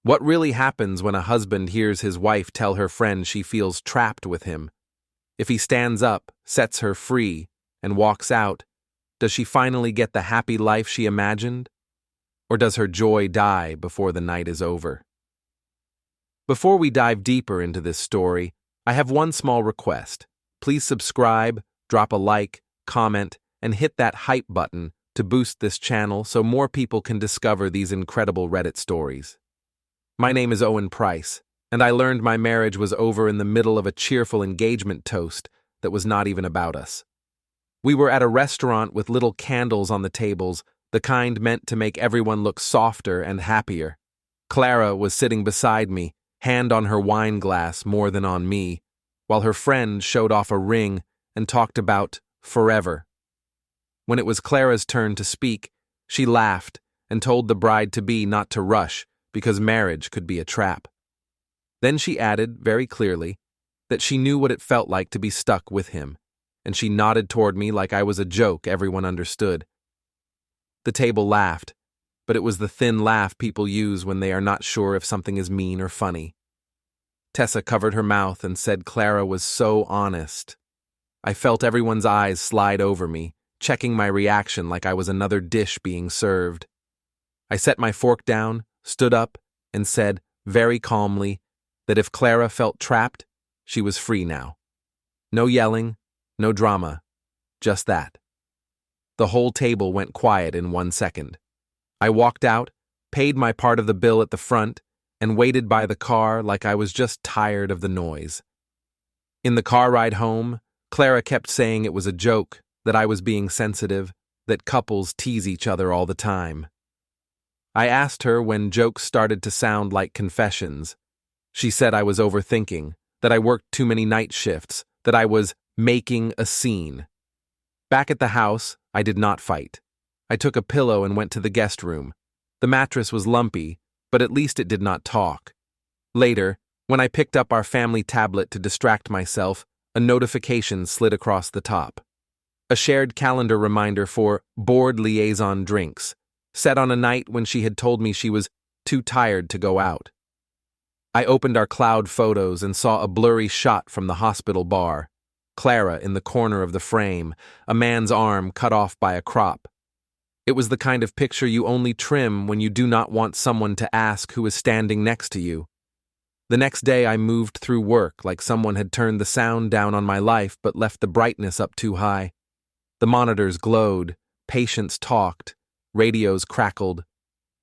What really happens when a husband hears his wife tell her friend she feels trapped with him? If he stands up, sets her free, and walks out, does she finally get the happy life she imagined? Or does her joy die before the night is over? Before we dive deeper into this story, I have one small request. Please subscribe, drop a like, comment, and hit that hype button to boost this channel so more people can discover these incredible Reddit stories. My name is Owen Price, and I learned my marriage was over in the middle of a cheerful engagement toast that was not even about us. We were at a restaurant with little candles on the tables, the kind meant to make everyone look softer and happier. Clara was sitting beside me, hand on her wine glass more than on me, while her friend showed off a ring and talked about forever. When it was Clara's turn to speak, she laughed and told the bride-to-be not to rush because marriage could be a trap. Then she added, very clearly, that she knew what it felt like to be stuck with him, and she nodded toward me like I was a joke everyone understood. The table laughed, but it was the thin laugh people use when they are not sure if something is mean or funny. Tessa covered her mouth and said Clara was so honest. I felt everyone's eyes slide over me, checking my reaction like I was another dish being served. I set my fork down, stood up, and said, very calmly, that if Clara felt trapped, she was free now. No yelling, no drama, just that. The whole table went quiet in 1 second. I walked out, paid my part of the bill at the front, and waited by the car like I was just tired of the noise. In the car ride home, Clara kept saying it was a joke, that I was being sensitive, that couples tease each other all the time. I asked her when jokes started to sound like confessions. She said I was overthinking, that I worked too many night shifts, that I was making a scene. Back at the house, I did not fight. I took a pillow and went to the guest room. The mattress was lumpy, but at least it did not talk. Later, when I picked up our family tablet to distract myself, a notification slid across the top. A shared calendar reminder for board liaison drinks, set on a night when she had told me she was too tired to go out. I opened our cloud photos and saw a blurry shot from the hospital bar. Clara in the corner of the frame, a man's arm cut off by a crop. It was the kind of picture you only trim when you do not want someone to ask who is standing next to you. The next day I moved through work like someone had turned the sound down on my life but left the brightness up too high. The monitors glowed, patients talked, radios crackled,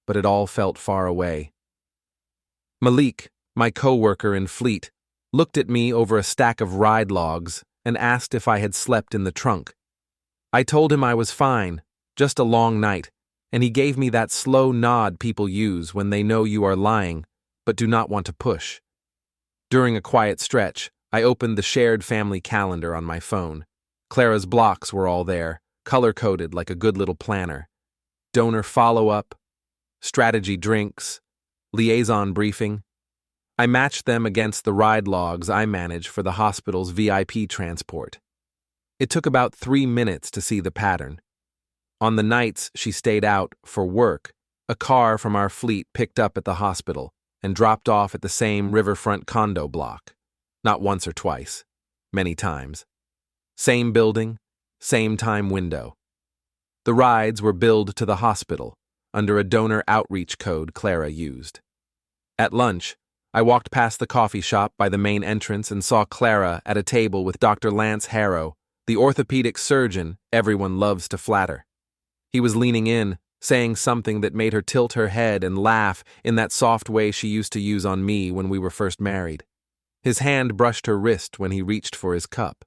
but it all felt far away. Malik, my co-worker in Fleet, looked at me over a stack of ride logs and asked if I had slept in the trunk. I told him I was fine, just a long night, and he gave me that slow nod people use when they know you are lying, but do not want to push. During a quiet stretch, I opened the shared family calendar on my phone. Clara's blocks were all there, color-coded like a good little planner. Donor follow-up, strategy drinks, liaison briefing. I matched them against the ride logs I manage for the hospital's VIP transport. It took about 3 minutes to see the pattern. On the nights she stayed out for work, a car from our fleet picked up at the hospital and dropped off at the same riverfront condo block. Not once or twice, many times. Same building, same time window. The rides were billed to the hospital under a donor outreach code Clara used. At lunch, I walked past the coffee shop by the main entrance and saw Clara at a table with Dr. Lance Harrow, the orthopedic surgeon everyone loves to flatter. He was leaning in, saying something that made her tilt her head and laugh in that soft way she used to use on me when we were first married. His hand brushed her wrist when he reached for his cup.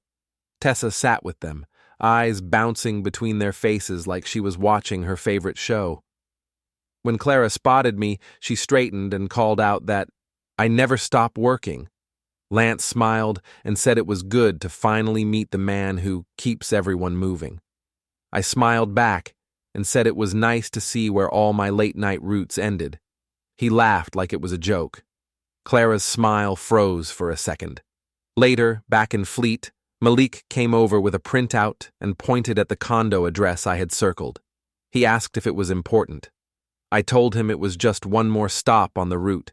Tessa sat with them, eyes bouncing between their faces like she was watching her favorite show. When Clara spotted me, she straightened and called out that I never stop working. Lance smiled and said it was good to finally meet the man who keeps everyone moving. I smiled back and said it was nice to see where all my late-night roots ended. He laughed like it was a joke. Clara's smile froze for a second. Later, back in Fleet, Malik came over with a printout and pointed at the condo address I had circled. He asked if it was important. I told him it was just one more stop on the route,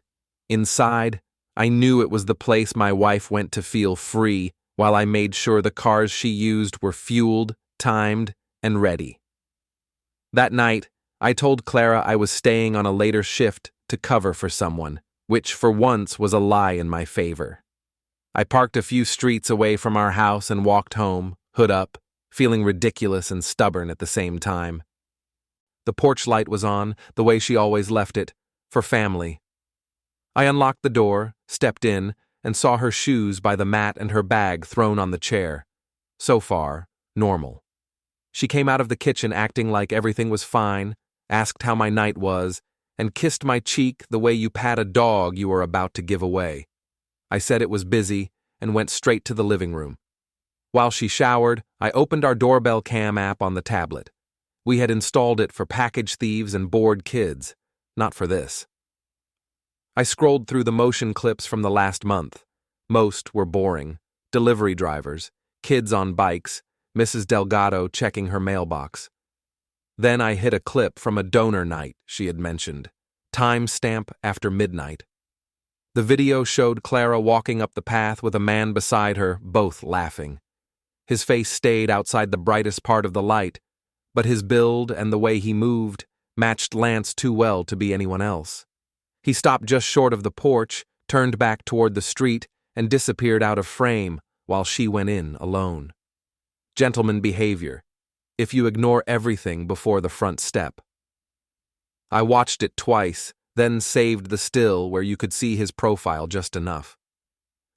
Inside, I knew it was the place my wife went to feel free, while I made sure the cars she used were fueled, timed, and ready. That night, I told Clara I was staying on a later shift to cover for someone, which for once was a lie in my favor. I parked a few streets away from our house and walked home, hood up, feeling ridiculous and stubborn at the same time. The porch light was on, the way she always left it, for family. I unlocked the door, stepped in, and saw her shoes by the mat and her bag thrown on the chair. So far, normal. She came out of the kitchen acting like everything was fine, asked how my night was, and kissed my cheek the way you pat a dog you are about to give away. I said it was busy and went straight to the living room. While she showered, I opened our doorbell cam app on the tablet. We had installed it for package thieves and bored kids, not for this. I scrolled through the motion clips from the last month. Most were boring. Delivery drivers, kids on bikes, Mrs. Delgado checking her mailbox. Then I hit a clip from a donor night she had mentioned. Timestamp after midnight. The video showed Clara walking up the path with a man beside her, both laughing. His face stayed outside the brightest part of the light, but his build and the way he moved matched Lance too well to be anyone else. He stopped just short of the porch, turned back toward the street, and disappeared out of frame while she went in alone. Gentleman behavior, if you ignore everything before the front step. I watched it twice, then saved the still where you could see his profile just enough.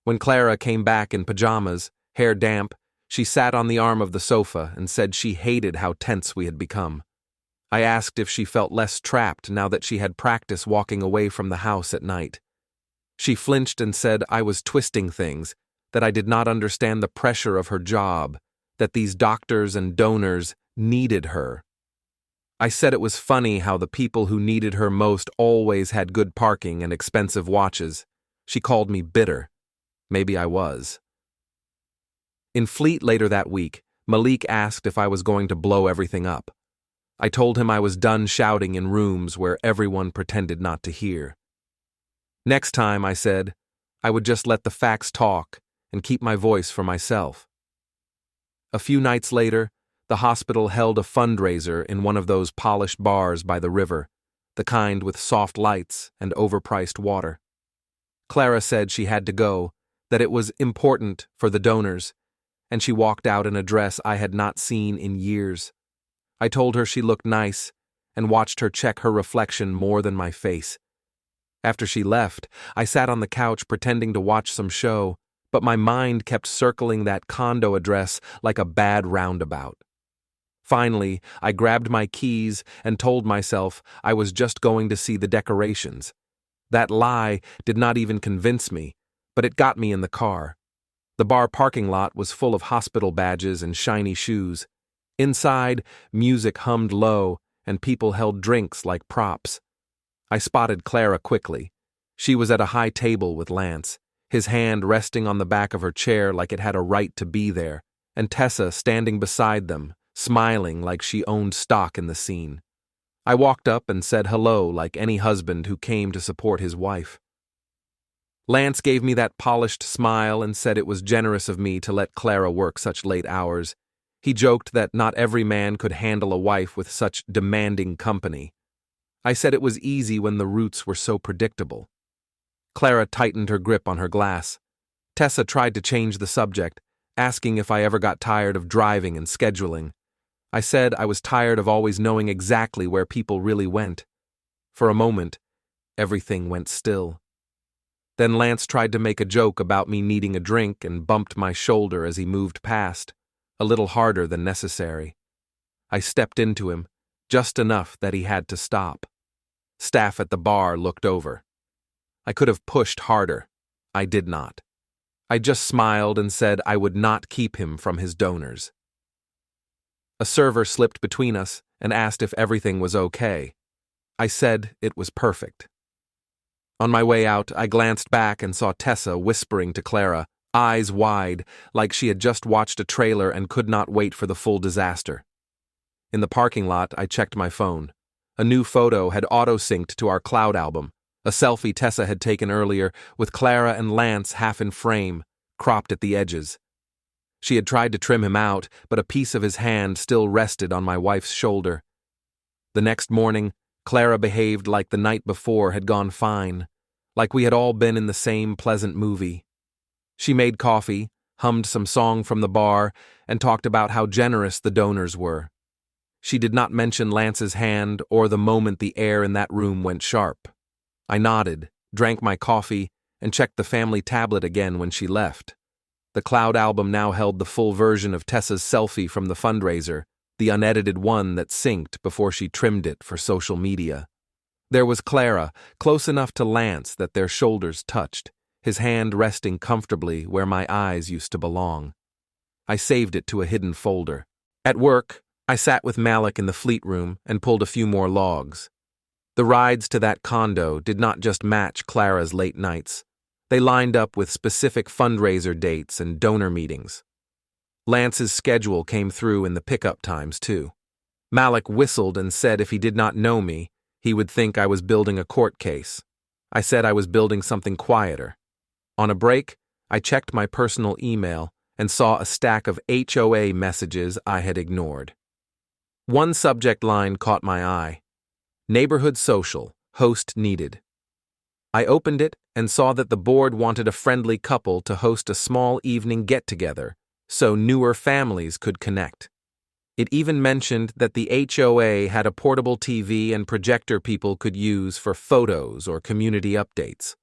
When Clara came back in pajamas, hair damp, she sat on the arm of the sofa and said she hated how tense we had become. I asked if she felt less trapped now that she had practice walking away from the house at night. She flinched and said I was twisting things, that I did not understand the pressure of her job, that these doctors and donors needed her. I said it was funny how the people who needed her most always had good parking and expensive watches. She called me bitter. Maybe I was. In Fleet later that week, Malik asked if I was going to blow everything up. I told him I was done shouting in rooms where everyone pretended not to hear. Next time, I said, I would just let the facts talk and keep my voice for myself. A few nights later, the hospital held a fundraiser in one of those polished bars by the river, the kind with soft lights and overpriced water. Clara said she had to go, that it was important for the donors, and she walked out in a dress I had not seen in years. I told her she looked nice and watched her check her reflection more than my face. After she left, I sat on the couch pretending to watch some show, but my mind kept circling that condo address like a bad roundabout. Finally, I grabbed my keys and told myself I was just going to see the decorations. That lie did not even convince me, but it got me in the car. The bar parking lot was full of hospital badges and shiny shoes. Inside, music hummed low, and people held drinks like props. I spotted Clara quickly. She was at a high table with Lance, his hand resting on the back of her chair like it had a right to be there, and Tessa standing beside them, smiling like she owned stock in the scene. I walked up and said hello like any husband who came to support his wife. Lance gave me that polished smile and said it was generous of me to let Clara work such late hours. He joked that not every man could handle a wife with such demanding company. I said it was easy when the roots were so predictable. Clara tightened her grip on her glass. Tessa tried to change the subject, asking if I ever got tired of driving and scheduling. I said I was tired of always knowing exactly where people really went. For a moment, everything went still. Then Lance tried to make a joke about me needing a drink and bumped my shoulder as he moved past, a little harder than necessary. I stepped into him, just enough that he had to stop. Staff at the bar looked over. I could have pushed harder. I did not. I just smiled and said I would not keep him from his donors. A server slipped between us and asked if everything was okay. I said it was perfect. On my way out, I glanced back and saw Tessa whispering to Clara, eyes wide, like she had just watched a trailer and could not wait for the full disaster. In the parking lot, I checked my phone. A new photo had auto-synced to our cloud album. A selfie Tessa had taken earlier, with Clara and Lance half in frame, cropped at the edges. She had tried to trim him out, but a piece of his hand still rested on my wife's shoulder. The next morning, Clara behaved like the night before had gone fine, like we had all been in the same pleasant movie. She made coffee, hummed some song from the bar, and talked about how generous the donors were. She did not mention Lance's hand or the moment the air in that room went sharp. I nodded, drank my coffee, and checked the family tablet again when she left. The cloud album now held the full version of Tessa's selfie from the fundraiser, the unedited one that synced before she trimmed it for social media. There was Clara, close enough to Lance that their shoulders touched, his hand resting comfortably where my eyes used to belong. I saved it to a hidden folder. At work, I sat with Malik in the fleet room and pulled a few more logs. The rides to that condo did not just match Clara's late nights. They lined up with specific fundraiser dates and donor meetings. Lance's schedule came through in the pickup times, too. Malik whistled and said if he did not know me, he would think I was building a court case. I said I was building something quieter. On a break, I checked my personal email and saw a stack of HOA messages I had ignored. One subject line caught my eye. Neighborhood social, host needed. I opened it and saw that the board wanted a friendly couple to host a small evening get-together so newer families could connect. It even mentioned that the HOA had a portable TV and projector people could use for photos or community updates.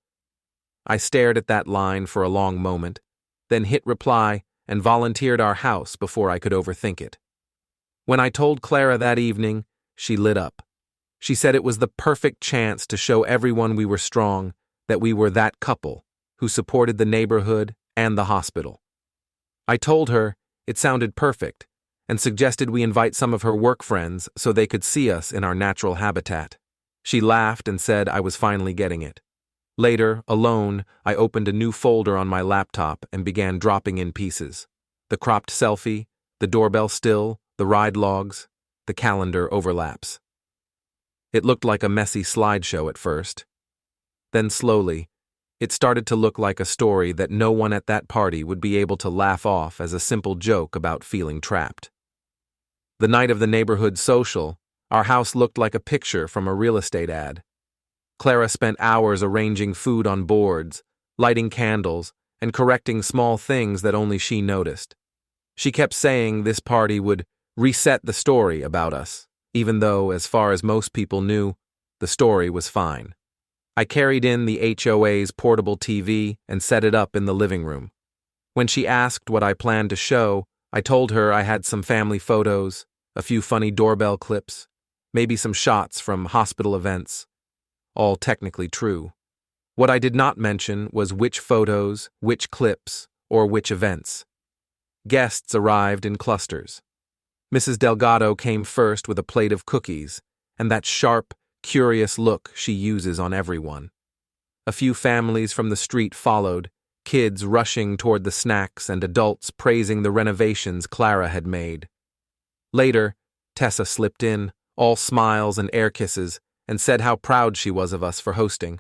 I stared at that line for a long moment, then hit reply and volunteered our house before I could overthink it. When I told Clara that evening, she lit up. She said it was the perfect chance to show everyone we were strong, that we were that couple who supported the neighborhood and the hospital. I told her it sounded perfect and suggested we invite some of her work friends so they could see us in our natural habitat. She laughed and said I was finally getting it. Later, alone, I opened a new folder on my laptop and began dropping in pieces. The cropped selfie, the doorbell still, the ride logs, the calendar overlaps. It looked like a messy slideshow at first. Then slowly, it started to look like a story that no one at that party would be able to laugh off as a simple joke about feeling trapped. The night of the neighborhood social, our house looked like a picture from a real estate ad. Clara spent hours arranging food on boards, lighting candles, and correcting small things that only she noticed. She kept saying this party would reset the story about us, even though, as far as most people knew, the story was fine. I carried in the HOA's portable TV and set it up in the living room. When she asked what I planned to show, I told her I had some family photos, a few funny doorbell clips, maybe some shots from hospital events. All technically true. What I did not mention was which photos, which clips, or which events. Guests arrived in clusters. Mrs. Delgado came first with a plate of cookies, and that sharp, curious look she uses on everyone. A few families from the street followed, kids rushing toward the snacks and adults praising the renovations Clara had made. Later, Tessa slipped in, all smiles and air kisses, and said how proud she was of us for hosting.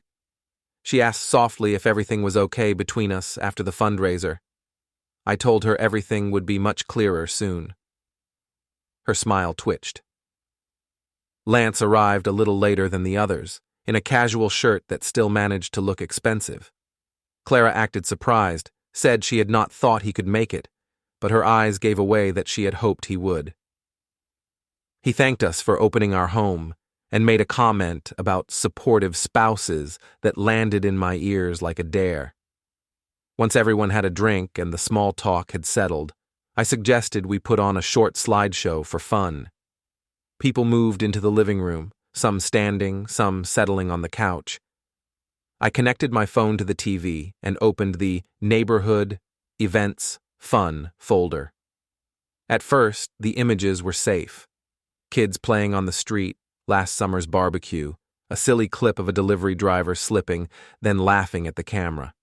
She asked softly if everything was okay between us after the fundraiser. I told her everything would be much clearer soon. Her smile twitched. Lance arrived a little later than the others, in a casual shirt that still managed to look expensive. Clara acted surprised, said she had not thought he could make it, but her eyes gave away that she had hoped he would. He thanked us for opening our home and made a comment about supportive spouses that landed in my ears like a dare. Once everyone had a drink and the small talk had settled, I suggested we put on a short slideshow for fun. People moved into the living room, some standing, some settling on the couch. I connected my phone to the TV and opened the Neighborhood, Events, Fun folder. At first, the images were safe. Kids playing on the street, last summer's barbecue, a silly clip of a delivery driver slipping, then laughing at the camera.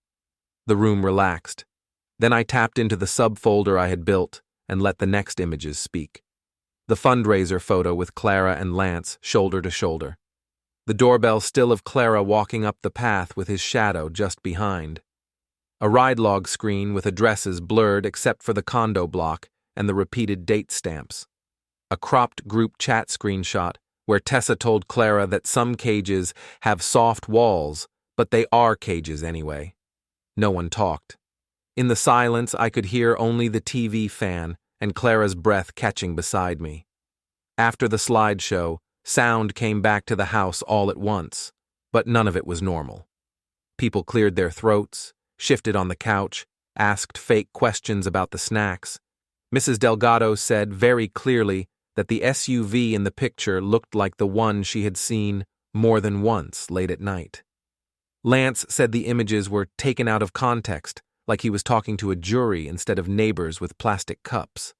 The room relaxed. Then I tapped into the subfolder I had built and let the next images speak. The fundraiser photo with Clara and Lance shoulder to shoulder. the doorbell still of Clara walking up the path with his shadow just behind. A ride log screen with addresses blurred except for the condo block and the repeated date stamps. A cropped group chat screenshot where Tessa told Clara that some cages have soft walls, but they are cages anyway. No one talked. In the silence, I could hear only the TV fan and Clara's breath catching beside me. After the slideshow, sound came back to the house all at once, but none of it was normal. People cleared their throats, shifted on the couch, asked fake questions about the snacks. Mrs. Delgado said very clearly that the SUV in the picture looked like the one she had seen more than once late at night. Lance said the images were taken out of context, like he was talking to a jury instead of neighbors with plastic cups.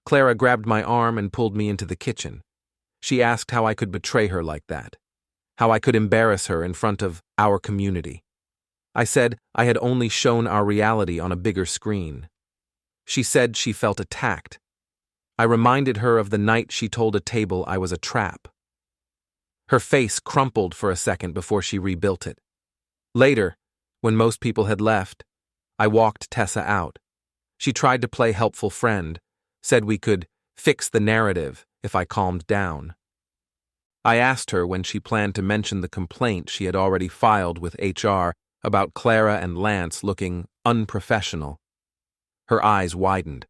Clara grabbed my arm and pulled me into the kitchen. She asked how I could betray her like that, how I could embarrass her in front of our community. I said I had only shown our reality on a bigger screen. She said she felt attacked. I reminded her of the night she told a table I was a trap. Her face crumpled for a second before she rebuilt it. Later, when most people had left, I walked Tessa out. She tried to play helpful friend, said we could fix the narrative if I calmed down. I asked her when she planned to mention the complaint she had already filed with HR about Clara and Lance looking unprofessional. Her eyes widened.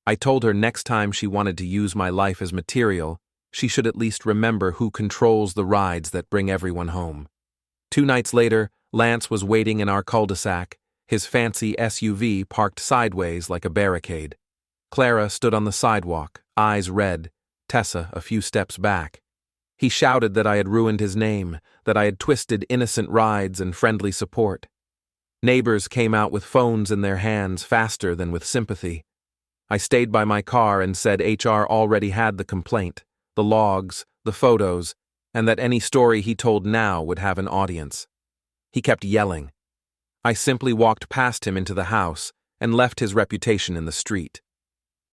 I told her next time she wanted to use my life as material, she should at least remember who controls the rides that bring everyone home. 2 nights later, Lance was waiting in our cul-de-sac, his fancy SUV parked sideways like a barricade. Clara stood on the sidewalk, eyes red, Tessa a few steps back. He shouted that I had ruined his name, that I had twisted innocent rides and friendly support. Neighbors came out with phones in their hands faster than with sympathy. I stayed by my car and said HR already had the complaint, the logs, the photos, and that any story he told now would have an audience. He kept yelling. I simply walked past him into the house and left his reputation in the street.